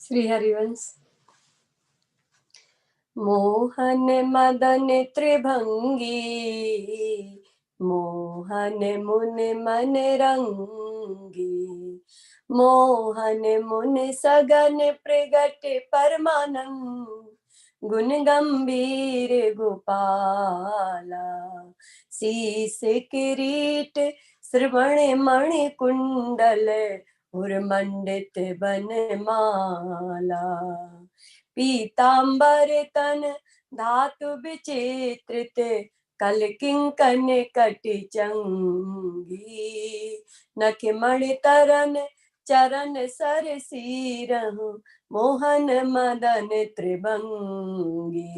श्री हरिवंश। मोहन मदन त्रिभंगी, मोहन मुन मन रंगी, मोहन मुन सगन प्रगट परमानंद, गुण गंभीर गोपाला, शीस किरीट श्रवण मणि कुंडल, उर्मंडित बनमाला, पीतांबर तन धातु विचित्रित, कल किंकन कटि चंगी, नख मणि तरन चरण सर सीरहु, मोहन मदन त्रिभंगी।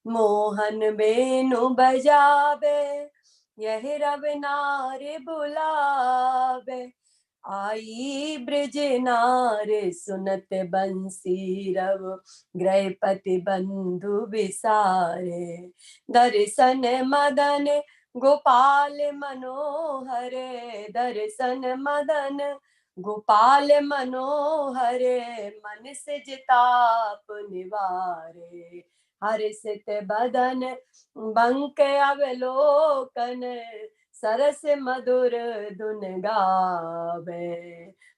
मोहन बेनु बजावे, यही रव नारी बुलावे, आई ब्रज नार सुनत बंसी रव, गृहपति बंधु विसारे, दर्शन मदन गोपाल मनोहर, दर्शन मदन गोपाल मनोहर, मन से जिताप निवारे, हर्षित बदन बंक अवलोकन, सरस मधुर धुन गावे,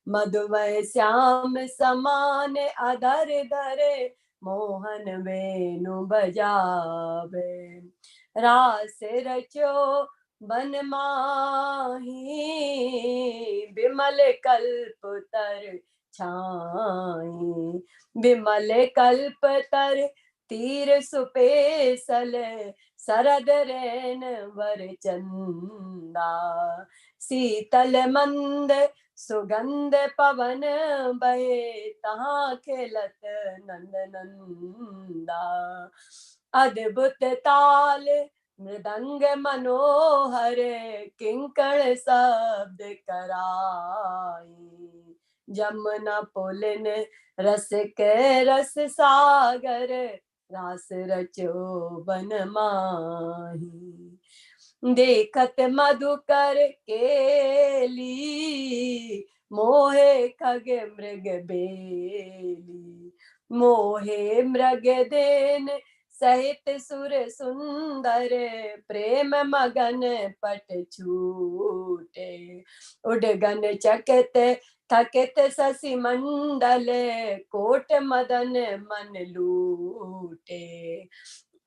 मधुमय श्याम समान अधर धरे, मोहन वेणु बजावे, रास रचो बन माही, विमल कल्प तर छाई, विमल कल्प तर तीर सुपेसल, सरद रैन वर चंदा, शीतल मंद सुगंध पवन बहे, तहाँ खेलत नंद नंदा, अद्भुत ताल मृदंग मनोहर, किंकण शब्द कराई, जमुना पुलिन रस के रस सागर, रास रचो बन माही, देखत मधुकर केली, मोहे खग मृग बेली, मोहे मृग देन सहित सुर सुंदर, प्रेम मगन पट छूटे, उडगन चकित थकित शशि मंडल, कोट मदन मन लूटे,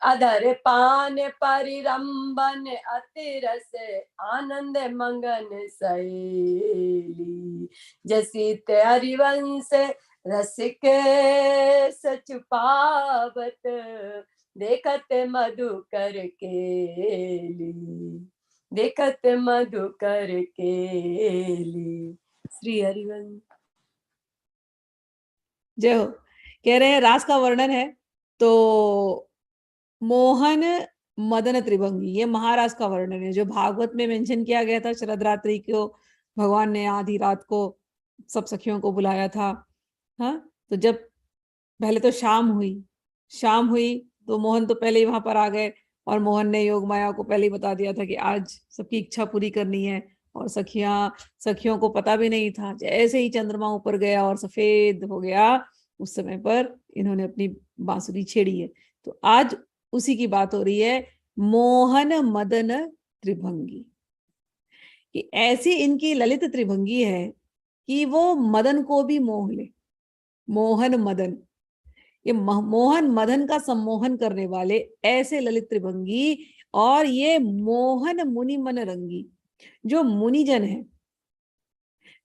अधर पान परिरंबन अति रस, आनंद मंगन सहेली, जसी हरिवंश रसिक सचुपावत, देखत मधुकर केली, देखत मधुकर केली। श्री हरिवंश। जय हो। कह रहे हैं रास का वर्णन है तो मोहन मदन त्रिभंगी, ये महारास का वर्णन है जो भागवत में मेंशन किया गया था। शरद रात्रि को भगवान ने आधी रात को सब सखियों को बुलाया था। हाँ, तो जब पहले तो शाम हुई तो मोहन तो पहले ही वहां पर आ गए और मोहन ने योग माया को पहले ही बता दिया था कि आज सबकी इच्छा पूरी करनी है। और सखियों को पता भी नहीं था। जैसे ही चंद्रमा ऊपर गया और सफेद हो गया, उस समय पर इन्होंने अपनी बांसुरी छेड़ी है। तो आज उसी की बात हो रही है, मोहन मदन त्रिभंगी, कि ऐसी इनकी ललित त्रिभंगी है कि वो मदन को भी मोह ले। मोहन मदन, ये मोहन मदन का सम्मोहन करने वाले ऐसे ललित त्रिभंगी। और ये मोहन मुनि मन रंगी, जो मुनिजन है,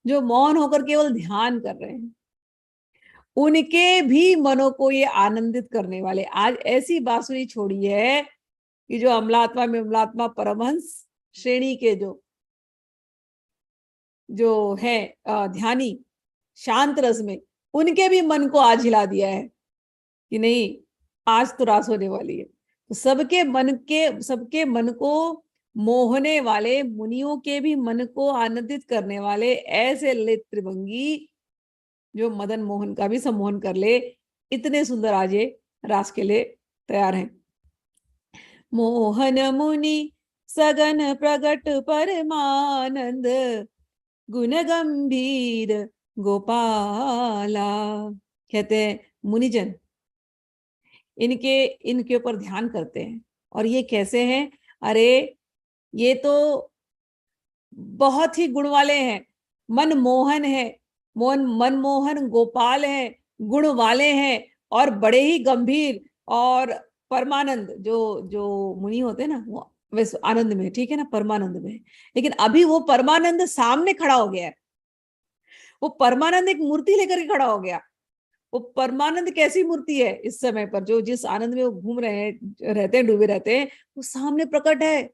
जो मौन होकर केवल ध्यान कर रहे हैं, उनके भी मनों को ये आनंदित करने वाले। आज ऐसी बांसुरी छोड़ी है कि जो अमलात्मा में अमलात्मा परमहंस श्रेणी के जो है ध्यानी शांत रस में, उनके भी मन को आज हिला दिया है कि नहीं, आज तो रास होने वाली है। तो सबके मन को मोहने वाले, मुनियों के भी मन को आनंदित करने वाले ऐसे ललित त्रिभंगी, जो मदन मोहन का भी सम्मोहन कर ले, इतने सुंदर आज ये रास के लिए तैयार हैं। मोहन मुनि सगन प्रगट परमानंद, गुण गंभीर गोपाला, कहते हैं मुनिजन इनके ऊपर ध्यान करते हैं। और ये कैसे हैं? अरे ये तो बहुत ही गुण वाले हैं, मनमोहन है, मनमोहन गोपाल है, गुण वाले हैं, और बड़े ही गंभीर। और परमानंद, जो जो मुनि होते हैं ना, वो वैसे आनंद में, ठीक है ना, परमानंद में। लेकिन अभी वो परमानंद सामने खड़ा हो गया है। वो परमानंद एक मूर्ति लेकर के खड़ा हो गया। वो परमानंद कैसी मूर्ति है इस समय पर, जो जिस आनंद में वो घूम रहे हैं, रहते हैं, डूबे रहते हैं, वो सामने प्रकट है।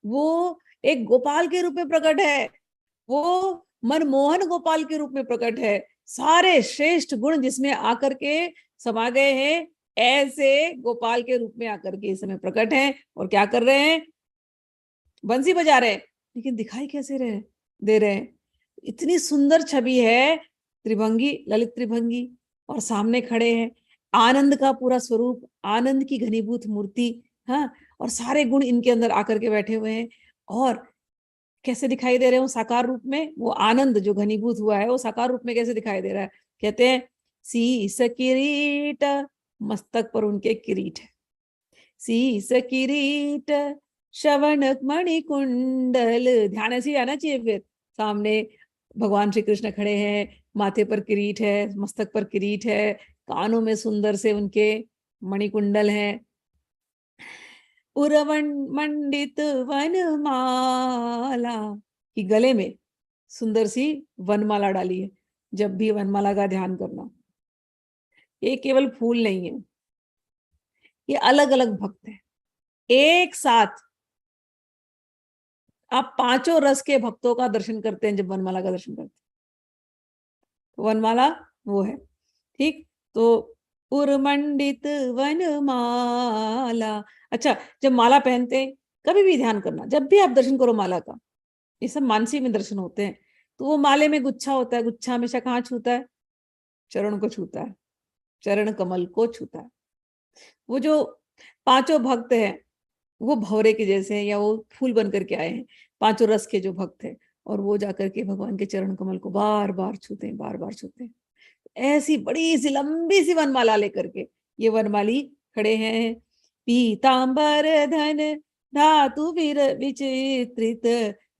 वो एक गोपाल के रूप में प्रकट है, वो मनमोहन गोपाल के रूप में प्रकट है। सारे श्रेष्ठ गुण जिसमें आकर के समा गए हैं, ऐसे गोपाल के रूप में आकर के इस समय प्रकट हैं। और क्या कर रहे हैं? बंसी बजा रहे हैं, लेकिन दिखाई कैसे दे रहे हैं? इतनी सुंदर छवि है, त्रिभंगी, ललित त्रिभंगी, और सामने खड़े हैं। आनंद का पूरा स्वरूप, आनंद की घनीभूत मूर्ति, हाँ, और सारे गुण इनके अंदर आकर के बैठे हुए हैं। और कैसे दिखाई दे रहे हो साकार रूप में? वो आनंद जो घनीभूत हुआ है, वो साकार रूप में कैसे दिखाई दे रहा है? कहते हैं शीस किरीट, मस्तक पर उनके किरीट है। शीस किरीट श्रवण मणि कुंडल, ध्यान ऐसे ही आना चाहिए। फिर सामने भगवान श्री कृष्ण खड़े हैं, माथे पर किरीट है, मस्तक पर किरीट है, कानों में सुंदर से उनके मणिकुंडल हैं। उरवन मंडित वनमाला, की गले में सुंदर सी वनमाला डाली है। जब भी वनमाला का ध्यान करना, ये केवल फूल नहीं है, ये अलग अलग भक्त है। एक साथ आप पांचों रस के भक्तों का दर्शन करते हैं जब वनमाला का दर्शन करते हैं। तो वनमाला वो है, ठीक। तो उर्मंडित वनमाला। अच्छा, जब माला पहनते हैं, कभी भी ध्यान करना, जब भी आप दर्शन करो माला का, ये सब मानसी में दर्शन होते हैं, तो वो माले में गुच्छा होता है। गुच्छा हमेशा कहाँ छूता है? चरण को छूता है, चरण कमल को छूता है। वो जो पांचों भक्त हैं, वो भौरे के जैसे हैं, या वो फूल बन करके आए हैं, पांचों रस के जो भक्त हैं, और वो जाकर के भगवान के चरण कमल को बार बार छूते हैं, बार बार छूते हैं। ऐसी बड़ी सी लंबी सी वनमाला लेकर के ये वनमाली खड़े हैं। पीतांबर धन धातु विचित्रित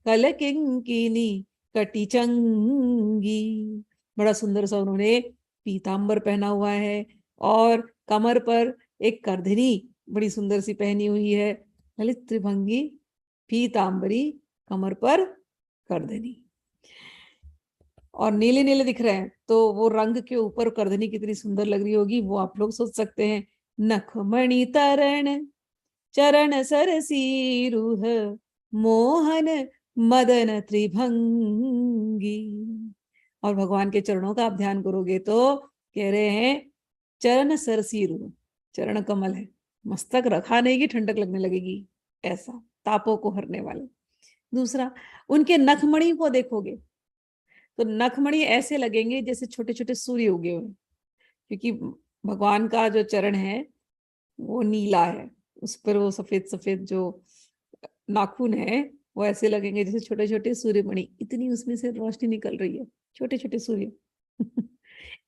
कल किंकिनी कटिचंगी। बड़ा सुंदर सा उन्होंने पीतांबर पहना हुआ है, और कमर पर एक करधनी बड़ी सुंदर सी पहनी हुई है। ललित त्रिभंगी, पीतांबरी, कमर पर करधनी, और नीले नीले दिख रहे हैं। तो वो रंग के ऊपर करधनी कितनी सुंदर लग रही होगी, वो आप लोग सोच सकते हैं। नखमणि तरण चरण सरसी रूह मोहन मदन त्रिभंगी। और भगवान के चरणों का आप ध्यान करोगे तो कह रहे हैं चरण सरसी रूह, चरण कमल है, मस्तक रखा नहीं कि ठंडक लगने लगेगी, ऐसा तापों को हरने वाले। दूसरा, उनके नखमणि को देखोगे तो नखमणि ऐसे लगेंगे जैसे छोटे छोटे सूर्य उगे हुए, क्योंकि भगवान का जो चरण है वो नीला है, उस पर वो सफेद सफेद जो नाखून है, वो ऐसे लगेंगे जैसे छोटे छोटे सूर्यमणि, इतनी उसमें से रोशनी निकल रही है, छोटे छोटे सूर्य।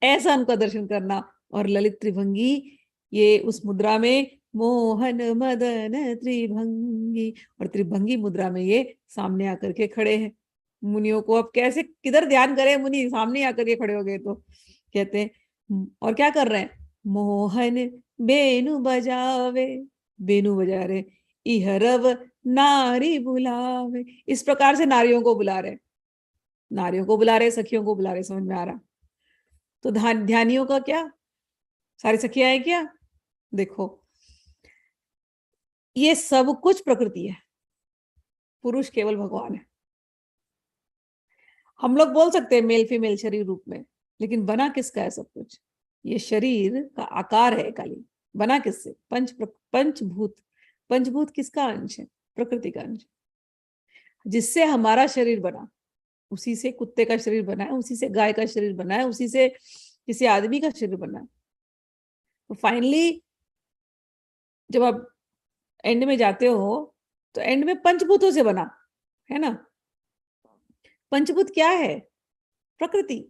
ऐसा उनका दर्शन करना। और ललित त्रिभंगी, ये उस मुद्रा में मोहन मदन त्रिभंगी, और त्रिभंगी मुद्रा में ये सामने आकर के खड़े हैं। मुनियों को अब कैसे, किधर ध्यान करें मुनि, सामने आकर के खड़े हो गए तो कहते हैं। और क्या कर रहे हैं? मोहन बेनु बजावे, बेनु बजा रहे, इहरव नारी बुलावे, इस प्रकार से नारियों को बुला रहे, नारियों को बुला रहे, सखियों को बुला रहे, समझ में आ रहा? तो ध्यानियों का क्या, सारी सखियां हैं क्या? देखो, ये सब कुछ प्रकृति है, पुरुष केवल भगवान है। हम लोग बोल सकते हैं मेल फीमेल शरीर रूप में, लेकिन बना किसका है सब कुछ? ये शरीर का आकार है खाली, बना किससे? पंचभूत। पंचभूत किसका अंश है? प्रकृति का अंश। जिससे हमारा शरीर बना, उसी से कुत्ते का शरीर बना है, उसी से गाय का शरीर बना है, उसी से किसी आदमी का शरीर बना है। तो फाइनली जब आप एंड में जाते हो तो एंड में पंचभूतों से बना है ना। पंचभूत क्या है? प्रकृति।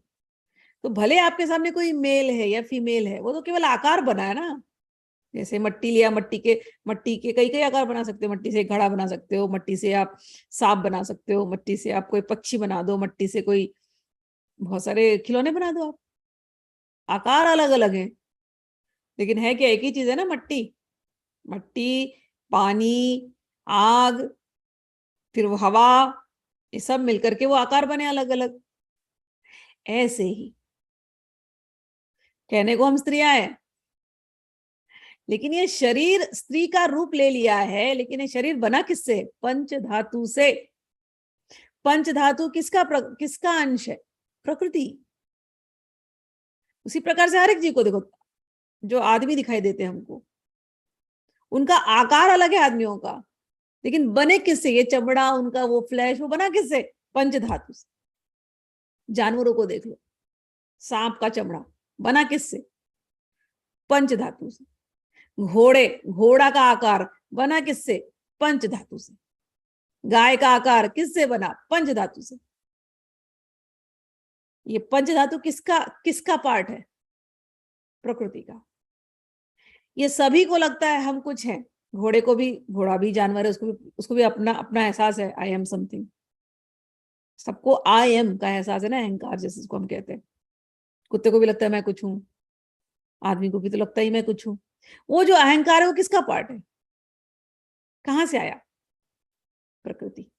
तो भले आपके सामने कोई मेल है या फीमेल है, वो तो केवल आकार बना है ना। जैसे मट्टी लिया, मट्टी के कई कई आकार बना सकते हो। मट्टी से घड़ा बना सकते हो, मट्टी से आप सांप बना सकते हो, मट्टी से आप कोई पक्षी बना दो, मट्टी से कोई बहुत सारे खिलौने बना दो आप। आकार अलग अलग है, लेकिन है क्या, एक ही चीज है ना, मट्टी। मट्टी, पानी, आग, फिर वो हवा, ये सब मिलकर के वो आकार बने अलग अलग। ऐसे ही कहने को हम स्त्रियां हैं, लेकिन ये शरीर स्त्री का रूप ले लिया है, लेकिन ये शरीर बना किससे? पंच धातु से। पंच धातु किसका अंश है? प्रकृति। उसी प्रकार से हर एक जीव को देखो, जो आदमी दिखाई देते हैं हमको, उनका आकार अलग है आदमियों का, लेकिन बने किससे? ये चमड़ा, उनका वो फ्लैश, वो बना किससे? पंच धातु से। जानवरों को देख लो, सांप का चमड़ा बना किससे? पंच धातु से। घोड़ा का आकार बना किससे? पंच धातु से। गाय का आकार किससे बना? पंच धातु से। ये पंच धातु किसका किसका पार्ट है? प्रकृति का। ये सभी को लगता है हम कुछ हैं। घोड़े को भी, घोड़ा भी जानवर है, उसको भी अपना अपना एहसास है, आई एम समथिंग। सबको आई एम का एहसास है ना, अहंकार जैसे इसको हम कहते हैं। कुत्ते को भी लगता है मैं कुछ हूं, आदमी को भी तो लगता ही मैं कुछ हूं। वो जो अहंकार है वो किसका पार्ट है? कहां से आया? प्रकृति।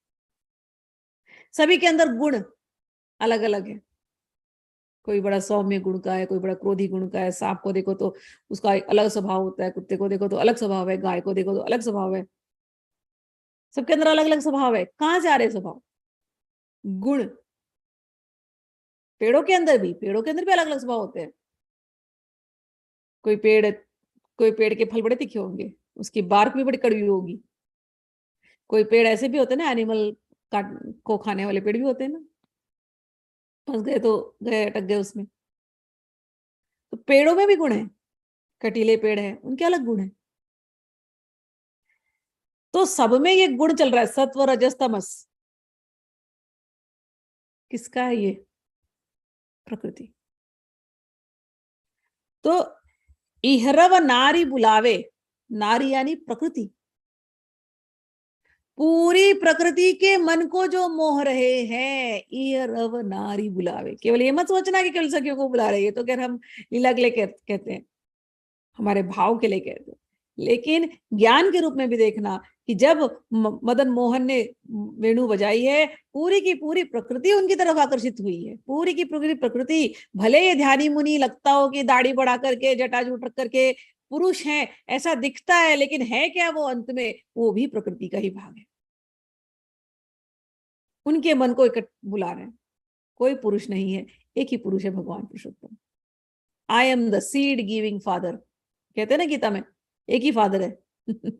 सभी के अंदर गुण अलग अलग है। कोई बड़ा सौम्य गुण का है, कोई बड़ा क्रोधी गुण का है। सांप को देखो तो उसका एक अलग स्वभाव होता है, कुत्ते को देखो तो अलग स्वभाव है, गाय को देखो तो अलग स्वभाव है। सबके अंदर अलग अलग स्वभाव है। कहां से आ रहे स्वभाव? गुण। पेड़ों के अंदर भी अलग अलग स्वभाव होते हैं। कोई पेड़ कोई पेड़ के फल बड़े तीखे होंगे, उसकी बार्क भी बड़ी कड़वी होगी। कोई पेड़ ऐसे भी होते हैं ना, एनिमल काट को खाने वाले पेड़ भी होते हैं ना, फंस गए तो गए, अटक गए उसमें। तो पेड़ों में भी गुण है। कटीले पेड़ है, उनके अलग गुण है। तो सब में ये गुण चल रहा है, सत्व रजस तमस। किसका है ये? प्रकृति। तो इहरव नारी बुलावे, नारी यानी प्रकृति, पूरी प्रकृति के मन को जो मोह रहे हैं, इहरव नारी बुलावे। केवल ये मत सोचना कि केवल सखियों को बुला रहे हैं, तो क्या हम लीला के लिए कहते हैं, हमारे भाव के लिए कहते हैं। लेकिन ज्ञान के रूप में भी देखना कि जब मदन मोहन ने वेणु बजाई है, पूरी की पूरी प्रकृति उनकी तरफ आकर्षित हुई है। पूरी की पूरी प्रकृति, भले ये ध्यानी मुनि लगता हो कि दाढ़ी बढ़ा करके जटाजूट रख करके पुरुष हैं ऐसा दिखता है, लेकिन है क्या वो? अंत में वो भी प्रकृति का ही भाग है। उनके मन को बुला रहे हैं। कोई पुरुष नहीं है, एक ही पुरुष है, भगवान पुरुषोत्तम। I am the seed giving father, कहते हैं ना गीता में, एक ही फादर है।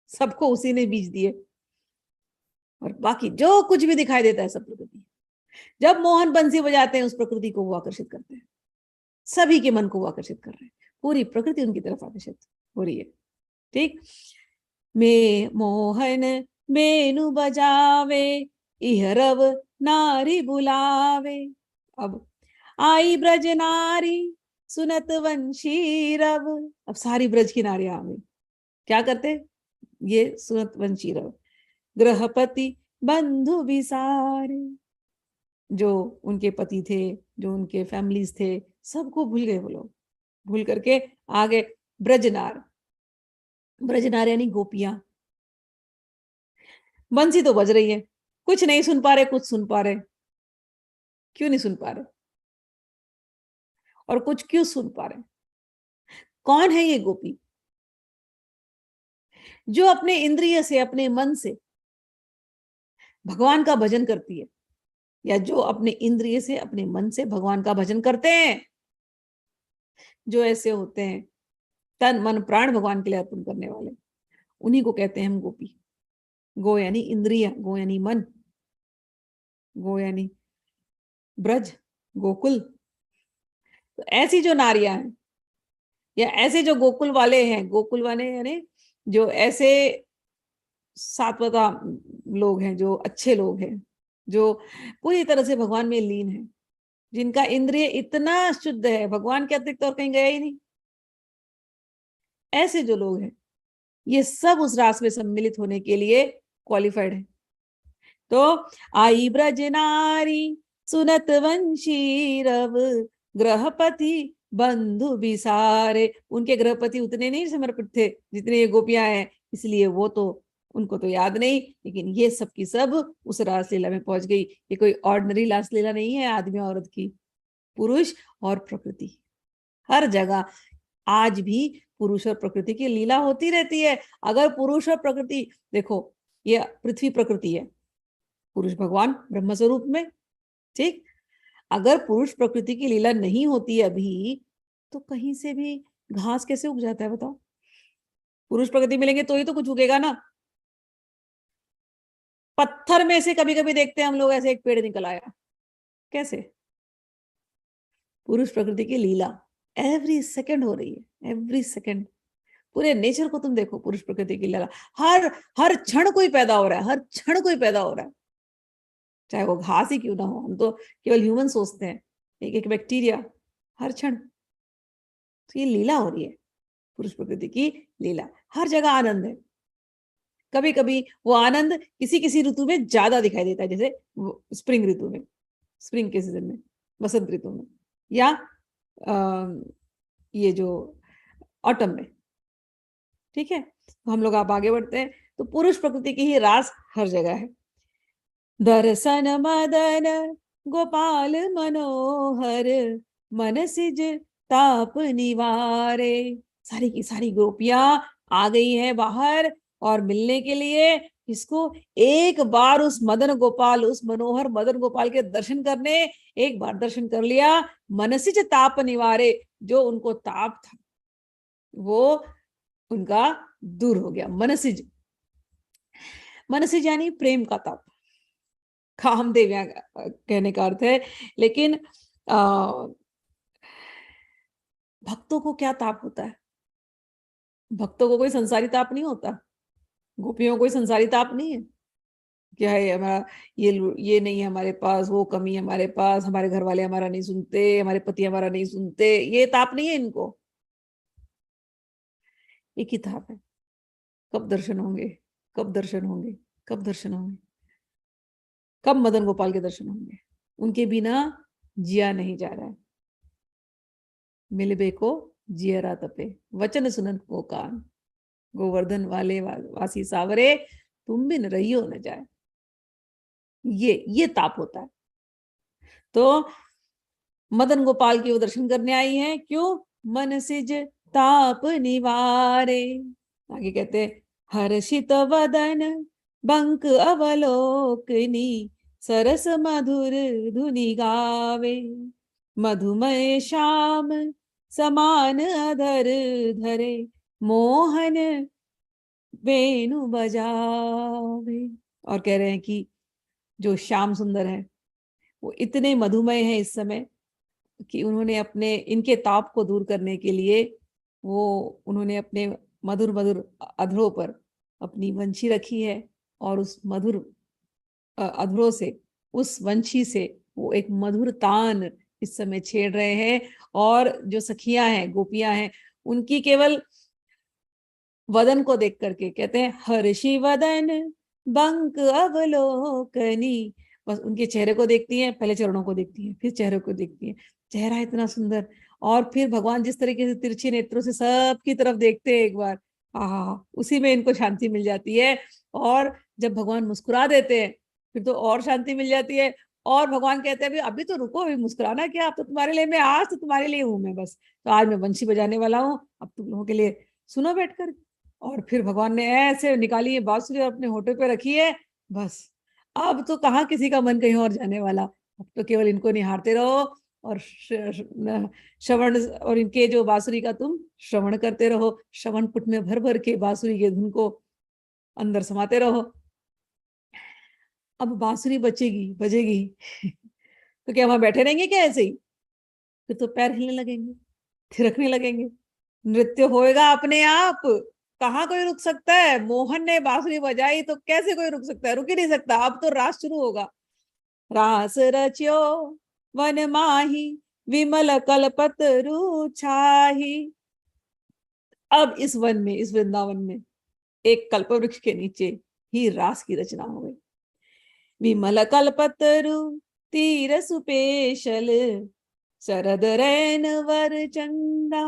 सबको उसी ने बीज दिए, और बाकी जो कुछ भी दिखाई देता है सब प्रकृति। जब मोहन बंसी बजाते हैं, उस प्रकृति को वो आकर्षित करते हैं, सभी के मन को वो आकर्षित कर रहे हैं। पूरी प्रकृति उनकी तरफ आकर्षित हो रही है। ठीक। मे मोहन बेनु बजावे, इहरव नारी बुलावे। अब आई ब्रज नारी सुनत वंशी रव। अब सारी ब्रज की नारियां आ गई। क्या करते? ये सुनत वंशी रव। ग्रहपति बंधु भी सारे, जो उनके पति थे, जो उनके फैमिलीज थे, सबको भूल गए वो लोग। भूल करके आगे ब्रजनार। ब्रजनार यानी गोपियां। बंसी तो बज रही है, कुछ नहीं सुन पा रहे, कुछ सुन पा रहे। क्यों नहीं सुन पा रहे? और कुछ क्यों सुन पा रहे? कौन है ये गोपी जो अपने इंद्रिय से, अपने मन से भगवान का भजन करती है, या जो अपने इंद्रिय से, अपने मन से भगवान का भजन करते हैं? जो ऐसे होते हैं, तन मन प्राण भगवान के लिए अर्पण करने वाले, उन्हीं को कहते हैं हम गोपी। गो यानी इंद्रिय, गो यानी मन, गो यानी ब्रज, गोकुल। तो ऐसी जो नारियां हैं, या ऐसे जो गोकुल वाले हैं, गोकुल वाले यानी जो ऐसे सात्वता लोग हैं, जो अच्छे लोग हैं, जो पूरी तरह से भगवान में लीन हैं, जिनका इंद्रिय इतना शुद्ध है, भगवान के अतिरिक्त और कहीं गया ही नहीं, ऐसे जो लोग हैं ये सब उस रास में सम्मिलित होने के लिए क्वालिफाइड है। तो आई ब्रज नारी सुनत वंशी रव, ग्रहपति बंधु बिसारे। उनके ग्रहपति उतने नहीं समर्पित थे जितने ये गोपियां हैं, इसलिए वो तो उनको तो याद नहीं, लेकिन ये सब की सब उस रासलीला में पहुंच गई। ये कोई ऑर्डिनरी रासलीला नहीं है आदमी औरत की, पुरुष और प्रकृति हर जगह आज भी पुरुष और प्रकृति की लीला होती रहती है। अगर पुरुष और प्रकृति, देखो ये पृथ्वी प्रकृति है, पुरुष भगवान ब्रह्म स्वरूप में, ठीक। अगर पुरुष प्रकृति की लीला नहीं होती अभी तो कहीं से भी घास कैसे उग जाता है बताओ? पुरुष प्रकृति मिलेंगे तो ही तो कुछ उगेगा ना। पत्थर में से कभी कभी देखते हैं हम लोग ऐसे एक पेड़ निकल आया, कैसे? पुरुष प्रकृति की लीला एवरी सेकंड हो रही है, एवरी सेकंड। पूरे नेचर को तुम देखो, पुरुष प्रकृति की लीला हर हर क्षण कोई पैदा हो रहा है, हर क्षण कोई पैदा हो रहा है, चाहे वो घास ही क्यों ना हो। हम तो केवल ह्यूमन सोचते हैं, एक एक बैक्टीरिया हर क्षण। तो ये लीला हो रही है, पुरुष प्रकृति की लीला। हर जगह आनंद है। कभी कभी वो आनंद किसी किसी ऋतु में ज्यादा दिखाई देता है, जैसे स्प्रिंग ऋतु में, स्प्रिंग के सीजन में, बसंत ऋतु में, या ये जो ऑटम में, ठीक है। तो हम लोग आप आगे बढ़ते हैं। तो पुरुष प्रकृति की ही रास हर जगह है। दर्शन मदन गोपाल मनोहर, मन सिज ताप निवारे। सारी की सारी गोपियां आ गई हैं बाहर और मिलने के लिए इसको, एक बार उस मदन गोपाल, उस मनोहर मदन गोपाल के दर्शन करने, एक बार दर्शन कर लिया, मनसिज ताप निवारे, जो उनको ताप था वो उनका दूर हो गया। मनसिज, मनसिज यानी प्रेम का ताप, कामदेव कहने का अर्थ है। लेकिन भक्तों को क्या ताप होता है? भक्तों को कोई संसारी ताप नहीं होता, गोपियों को कोई संसारी ताप नहीं है। क्या है हमारा, ये नहीं है हमारे पास, वो कमी हमारे पास, हमारे घर वाले हमारा नहीं सुनते, हमारे पति हमारा नहीं सुनते, ये ताप नहीं है इनको। एक ही ताप है, कब दर्शन होंगे, कब दर्शन होंगे, कब दर्शन होंगे, कब मदन गोपाल के दर्शन होंगे। उनके बिना जिया नहीं जा रहा है। मिलबे को जियरा तपे, वचन सुनत को कान, गोवर्धन वाले वासी सावरे, तुम बिन रहियो न जाए। ये ताप होता है। तो मदन गोपाल की वो दर्शन करने आई हैं, क्यों? मन सिज ताप निवारे। आगे कहते हैं, हर्षित वदन बंक अवलोकनी, सरस मधुर धुनि गावे, मधुमय श्याम समान अधर धरे, मोहन वेणु बजावे। और कह रहे हैं कि जो श्याम सुंदर है वो इतने मधुमय है इस समय कि उन्होंने अपने इनके ताप को दूर करने के लिए उन्होंने अपने मधुर मधुर अधरों पर अपनी वंशी रखी है, और उस मधुर अधरों से, उस वंशी से वो एक मधुर तान इस समय छेड़ रहे हैं। और जो सखियां हैं, गोपियां हैं, उनकी केवल वदन को देख करके कहते हैं, हर्षि वदन बंक अवलोकनी। बस उनके चेहरे को देखती हैं, पहले चरणों को देखती हैं, फिर चेहरे को देखती हैं। चेहरा इतना सुंदर, और फिर भगवान जिस तरीके से तिरछे नेत्रों से सबकी तरफ देखते हैं एक बार, उसी में इनको शांति मिल जाती है। और जब भगवान मुस्कुरा देते हैं फिर तो और शांति मिल जाती है। और भगवान कहते हैं, अभी तो रुको, अभी मुस्कुराना क्या, अब तो तुम्हारे लिए मैं, आज तो तुम्हारे लिए हूं मैं, बस तो आज मैं बंशी बजाने वाला हूँ, अब तुम लोगों के लिए सुनो बैठकर। और फिर भगवान ने ऐसे निकाली है बांसुरी और अपने होठों पे रखी है, बस अब तो कहाँ किसी का मन कहीं और जाने वाला, अब तो केवल इनको निहारते रहो और श्रवण, और इनके जो बांसुरी का तुम श्रवण करते रहो, श्रवण पुट में भर भर के बांसुरी के धुन को अंदर समाते रहो। अब बांसुरी बजेगी तो क्या वहां बैठे रहेंगे क्या ऐसे ही? फिर तो पैर हिलने लगेंगे, थिरकने लगेंगे, नृत्य होएगा अपने आप। कहाँ कोई रुक सकता है? मोहन ने बांसुरी बजाई तो कैसे कोई रुक सकता है? रुक ही नहीं सकता। अब तो रास शुरू होगा। रास रच्यो वन माही विमल कल्पतरु छाही। अब इस वन में, इस वृंदावन में एक कल्प वृक्ष के नीचे ही रास की रचना हो गई। विमल कल्पतरु तीर सुपेशल शरद रैन वर चंदा।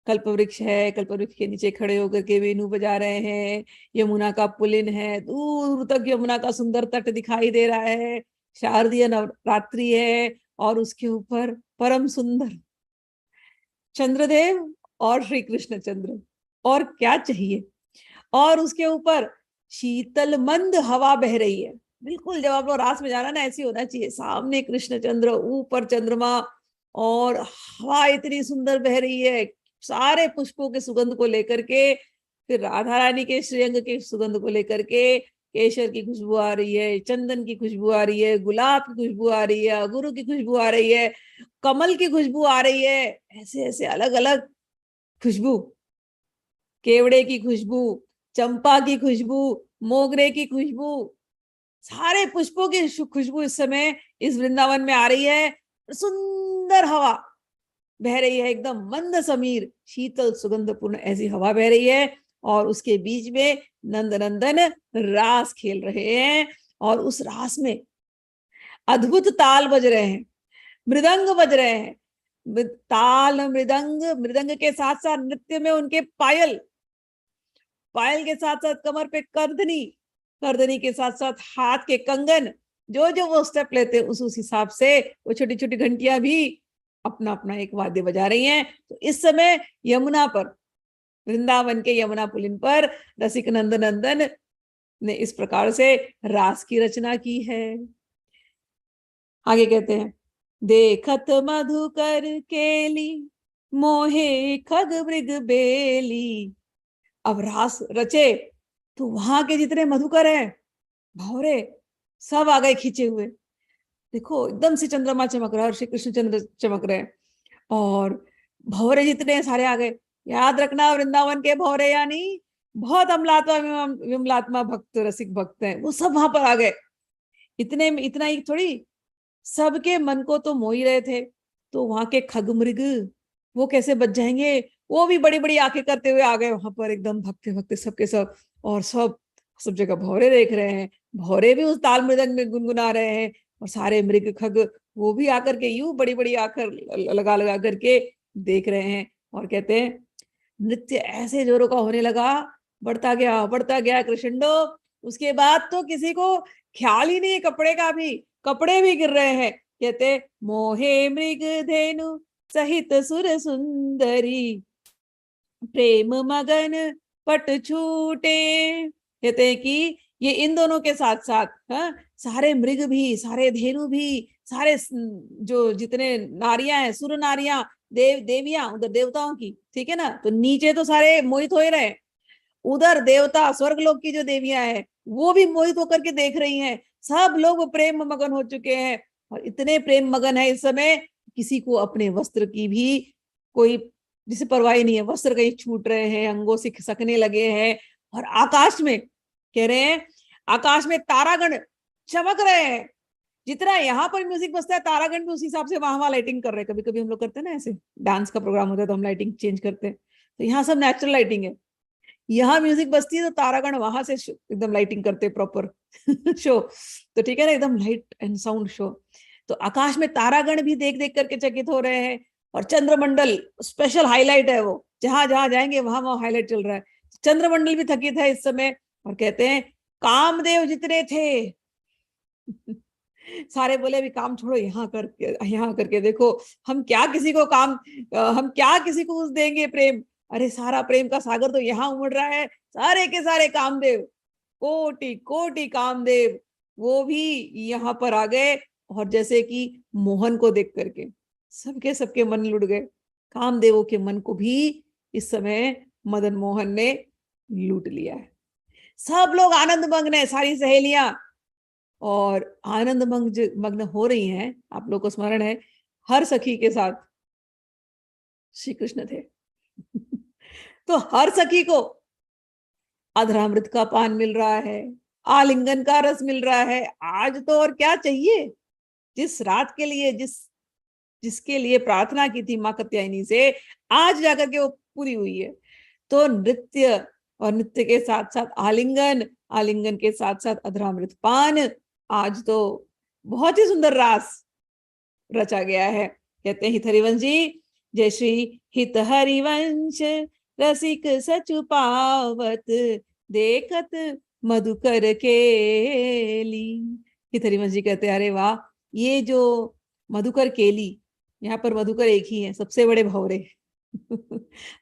कल्प वृक्ष है, कल्प वृक्ष के नीचे खड़े होकर के वेणु बजा रहे हैं। यमुना का पुलिन है, दूर तक यमुना का सुंदर तट दिखाई दे रहा है। शारदीय नवरात्रि है और उसके ऊपर परम सुंदर चंद्रदेव और श्री कृष्ण चंद्र, और क्या चाहिए। और उसके ऊपर शीतल मंद हवा बह रही है। बिल्कुल जब आप लोग रास में जाना ना, ऐसी होना चाहिए, सामने कृष्ण चंद्र, ऊपर चंद्रमा, और हवा इतनी सुंदर बह रही है सारे पुष्पों के सुगंध को लेकर के, फिर राधा रानी के श्रीअंग के सुगंध को लेकर के, केशर की खुशबू आ रही है, चंदन की खुशबू आ रही है, गुलाब की खुशबू आ रही है, गुरु की खुशबू आ रही है, कमल की खुशबू आ रही है, ऐसे ऐसे अलग अलग खुशबू, केवड़े की खुशबू, चंपा की खुशबू, मोगरे की खुशबू, सारे पुष्पों की खुशबू इस समय इस वृंदावन में आ रही है। सुंदर हवा बह रही है, एकदम मंद समीर शीतल सुगंधपूर्ण ऐसी हवा बह रही है, और उसके बीच में नंद नंदन रास खेल रहे हैं। और उस रास में अद्भुत ताल बज रहे हैं, मृदंग बज रहे हैं। ताल मृदंग, मृदंग के साथ साथ नृत्य में उनके पायल, पायल के साथ साथ कमर पे करधनी, करधनी के साथ साथ हाथ के कंगन, जो जो वो स्टेप लेते हैं उस हिसाब से वो छोटी छोटी घंटियां भी अपना अपना एक वाद्य बजा रही हैं। तो इस समय यमुना पर, वृंदावन के यमुना पुलिन पर रसिक नंद नंदन ने इस प्रकार से रास की रचना की है। आगे कहते हैं, देखत मधुकर केली मोहे खग मृग बेली। अब रास रचे तो वहां के जितने मधुकर हैं, भौरे, सब आ गए खींचे हुए। देखो एकदम से चंद्रमा चमक रहा है और श्री कृष्ण चंद्र चमक रहे हैं, और भौरे जितने सारे आ गए। याद रखना, वृंदावन के भौरे यानी बहुत अमलात्मा विमलात्मा भक्त, रसिक भक्त हैं, वो सब वहां पर आ गए। इतने में इतना ही थोड़ी, सबके मन को तो मोह ही रहे थे। तो वहां के खग मृग वो कैसे बच जाएंगे, वो भी बड़ी बड़ी आंखें करते हुए आ गए वहां पर, एकदम भक्ते भक्ते सबके सब। और सब सब जगह भौरे देख रहे हैं, भौरे भी उस ताल मृदंग में गुनगुना रहे हैं, और सारे मृग खग वो भी आकर के यूं बड़ी बड़ी आंखें लगा लगा करके देख रहे हैं। और कहते हैं, नृत्य ऐसे जोरों का होने लगा, बढ़ता गया कृष्णो। उसके बाद तो किसी को ख्याल ही नहीं कपड़े का भी, कपड़े भी गिर रहे हैं। कहते, मोहे मृग धेनु सहित सुर सुंदरी प्रेम मगन पट छूटे। कहते हैं कि ये इन दोनों के साथ साथ, हाँ, सारे मृग भी, सारे धेनु भी, सारे जो जितने नारियां हैं, सुर नारियां, देवियां, उधर देवताओं की, ठीक है ना, तो नीचे तो सारे मोहित हो ही रहे, उधर देवता स्वर्गलोक की जो देवियां हैं वो भी मोहित होकर के देख रही हैं। सब लोग प्रेम मगन हो चुके हैं, और इतने प्रेम मगन है इस समय, किसी को अपने वस्त्र की भी कोई जिसे परवाह नहीं है। वस्त्र कहीं छूट रहे हैं, अंगों से खिसकने लगे हैं। और आकाश में, कह रहे हैं, आकाश में तारागण चमक रहे हैं। जितना यहाँ पर म्यूजिक बजता है, तारागण भी उस हिसाब से वहां वहां लाइटिंग कर रहे हैं। कभी कभी हम लोग करते हैं ना, ऐसे डांस का प्रोग्राम होता है तो हम लाइटिंग चेंज करते हैं, तो यहाँ सब नेचुरल लाइटिंग है। यहाँ म्यूजिक बजती है तो तारागण वहां से एकदम लाइटिंग करते प्रॉपर शो। तो ठीक है ना, एकदम लाइट एंड साउंड शो। तो आकाश में तारागण भी देख देख करके चकित हो रहे हैं। और चंद्रमंडल स्पेशल हाईलाइट है, वो जहां जहां जाएंगे वहां वहां हाईलाइट चल रहा है। चंद्रमंडल भी थकित है इस समय। और कहते हैं, कामदेव जितने थे सारे बोले, अभी काम छोड़ो, यहाँ करके देखो, हम क्या किसी को काम, हम क्या किसी को उस देंगे प्रेम। अरे सारा प्रेम का सागर तो यहाँ उमड़ रहा है। सारे के सारे कामदेव, कोटि कोटि कामदेव, वो भी यहाँ पर आ गए। और जैसे कि मोहन को देख करके सबके सबके मन लुढ़ गए। कामदेवों के मन को भी इस समय मदन मोहन ने लूट लिया है। सब लोग आनंद मग्न है, सारी सहेलियां, और आनंद मग्न हो रही हैं। आप लोग को स्मरण है, हर सखी के साथ श्री कृष्ण थे तो हर सखी को अधरामृत का पान मिल रहा है, आलिंगन का रस मिल रहा है। आज तो और क्या चाहिए। जिस रात के लिए जिसके लिए प्रार्थना की थी माँ कात्यायनी से, आज जाकर के वो पूरी हुई है। तो नृत्य, और नृत्य के साथ साथ आलिंगन, आलिंगन के साथ साथ अधरामृत पान, आज तो बहुत ही सुंदर रास रचा गया है। कहते हैं हित हरिवंश जी, जय श्री हित हरिवंश रसिक सचु पावत, देखत मधुकर केली। हित हरिवंश जी कहते हैं अरे वाह, ये जो मधुकर केली, यहाँ पर मधुकर एक ही है, सबसे बड़े भंवरे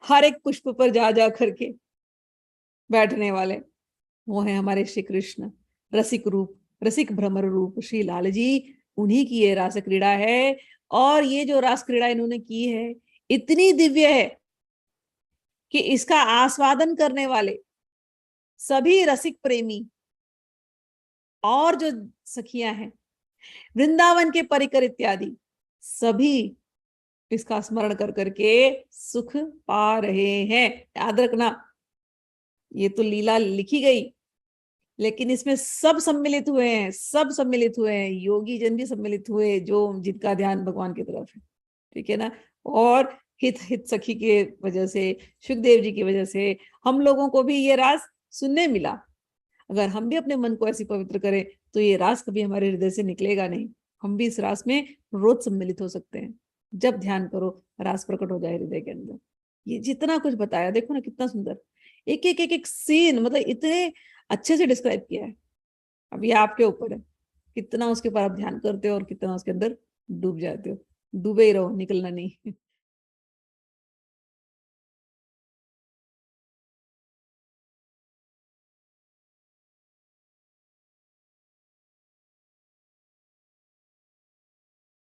हर एक पुष्प पर जा जा करके बैठने वाले, वो है हमारे श्री कृष्ण, रसिक रूप, रसिक भ्रमर रूप श्री लाल जी। उन्हीं की ये रास क्रीड़ा है। और ये जो रास क्रीड़ा इन्होंने की है इतनी दिव्य है कि इसका आस्वादन करने वाले सभी रसिक प्रेमी और जो सखियां हैं, वृंदावन के परिकर इत्यादि, सभी इसका स्मरण कर करके सुख पा रहे हैं। याद रखना, ये तो लीला लिखी गई, लेकिन इसमें सब सम्मिलित हुए हैं, सब सम्मिलित हुए हैं, योगी जन भी सम्मिलित हुए जो जिनका ध्यान भगवान की तरफ है, ठीक है ना। और हित हित सखी के वजह से, सुखदेव जी की वजह से हम लोगों को भी ये रास सुनने मिला। अगर हम भी अपने मन को ऐसी पवित्र करें तो ये रास कभी हमारे हृदय से निकलेगा नहीं। हम भी इस रास में रोज सम्मिलित हो सकते हैं। जब ध्यान करो रास प्रकट हो जाए हृदय के अंदर। ये जितना कुछ बताया देखो ना, कितना सुंदर, एक एक एक एक सीन, मतलब इतने अच्छे से डिस्क्राइब किया है। अब ये आपके ऊपर है कितना उसके ऊपर आप ध्यान करते हो और कितना उसके अंदर डूब जाते हो। डूबे ही रहो, निकलना नहीं।